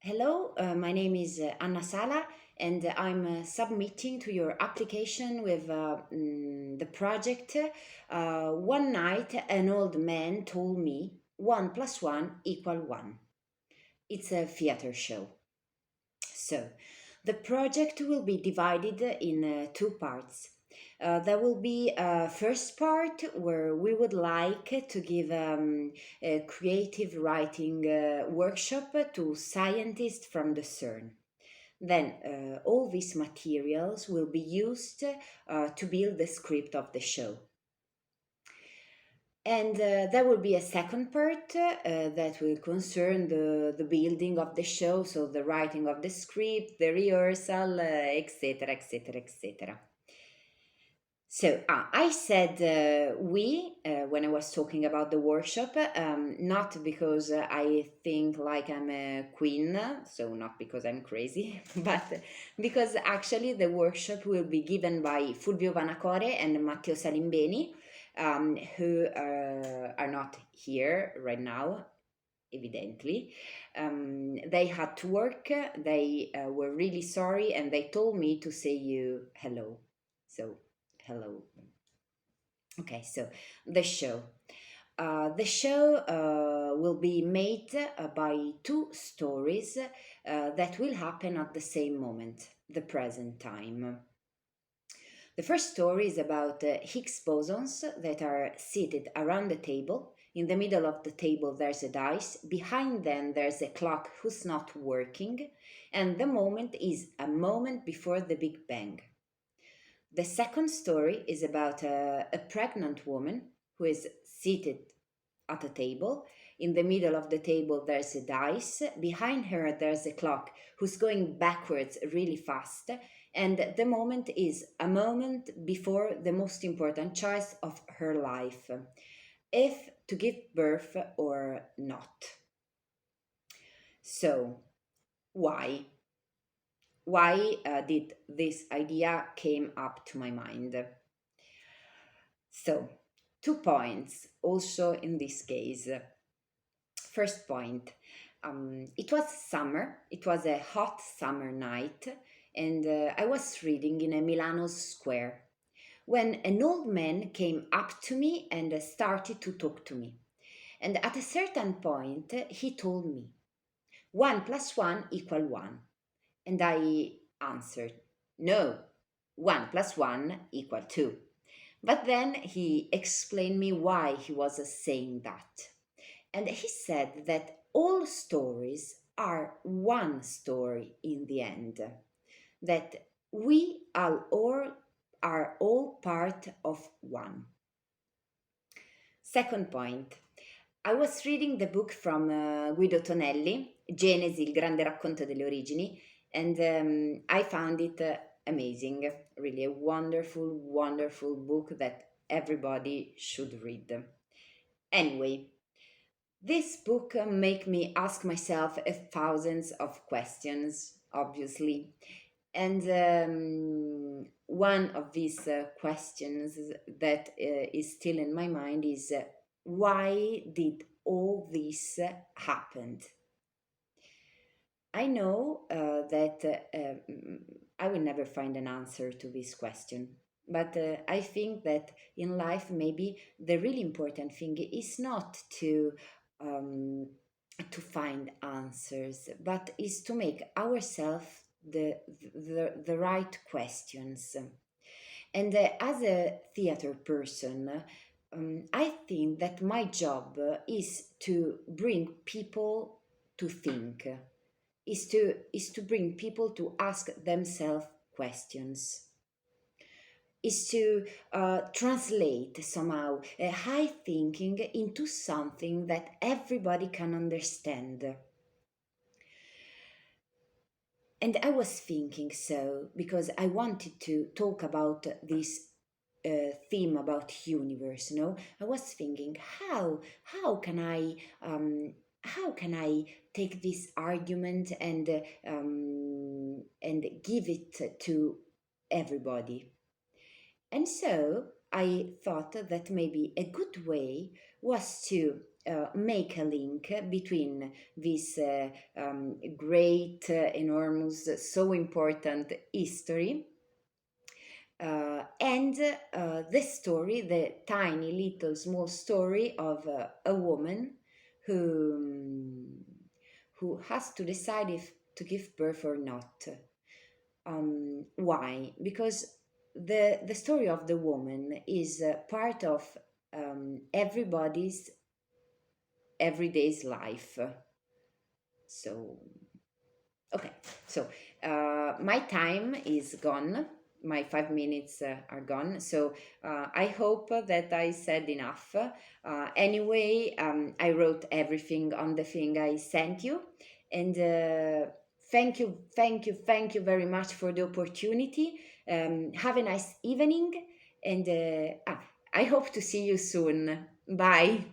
Hello, my name is Anna Sala, and I'm submitting to your application with the project. One night, an old man told me 1 plus 1 equal 1. It's a theater show. So, the project will be divided in two parts. There will be a first part where we would like to give a creative writing workshop to scientists from the CERN. Then all these materials will be used to build the script of the show. And there will be a second part that will concern the building of the show, so the writing of the script, the rehearsal, etc., etc., etc. So I said when I was talking about the workshop, not because I think like I'm a queen, so not because I'm crazy, but because actually the workshop will be given by Fulvio Vanacore and Matteo Salimbeni, who are not here right now, evidently. They had to work, they were really sorry, and they told me to say you hello. So, hello. Okay, so the show. The show will be made by two stories that will happen at the same moment, the present time. The first story is about Higgs bosons that are seated around the table. In the middle of the table, there's a dice. Behind them, there's a clock who's not working. And the moment is a moment before the Big Bang. The second story is about a pregnant woman who is seated at a table. In the middle of the table, there's a dice. Behind her, there's a clock who's going backwards really fast. And the moment is a moment before the most important choice of her life, if to give birth or not. So, why? Why did this idea came up to my mind? So, 2 points also in this case. First point, it was summer, it was a hot summer night, and I was reading in a Milano's square when an old man came up to me and started to talk to me. And at a certain point, he told me, 1 plus 1 equal 1. And I answered, no, 1 plus 1 equal 2. But then he explained me why he was saying that. And he said that all stories are one story in the end, that we are all part of one. Second point, I was reading the book from Guido Tonelli, Genesi, il grande racconto delle origini, and I found it amazing, really a wonderful, wonderful book that everybody should read. Anyway, this book make me ask myself thousands of questions, obviously. And one of these questions that is still in my mind is why did all this happened? I know that I will never find an answer to this question. But I think that in life, maybe the really important thing is not um, to find answers, but is to make ourselves the right questions. And as a theater person, I think that my job is to bring people to think, is to bring people to ask themselves questions, is to translate somehow high thinking into something that everybody can understand. And I was thinking so because I wanted to talk about this theme about universe. I was thinking how can I take this argument and give it to everybody. And so I thought that maybe a good way was to make a link between this great, enormous, so important history and the story, the tiny little small story of a woman who who has to decide if to give birth or not. Why? Because the story of the woman is part of everybody's everyday's life. So okay, so my time is gone. My 5 minutes are gone. So I hope that I said enough. Anyway, I wrote everything on the thing I sent you. And thank you, thank you, thank you very much for the opportunity. Have a nice evening. And I hope to see you soon. Bye.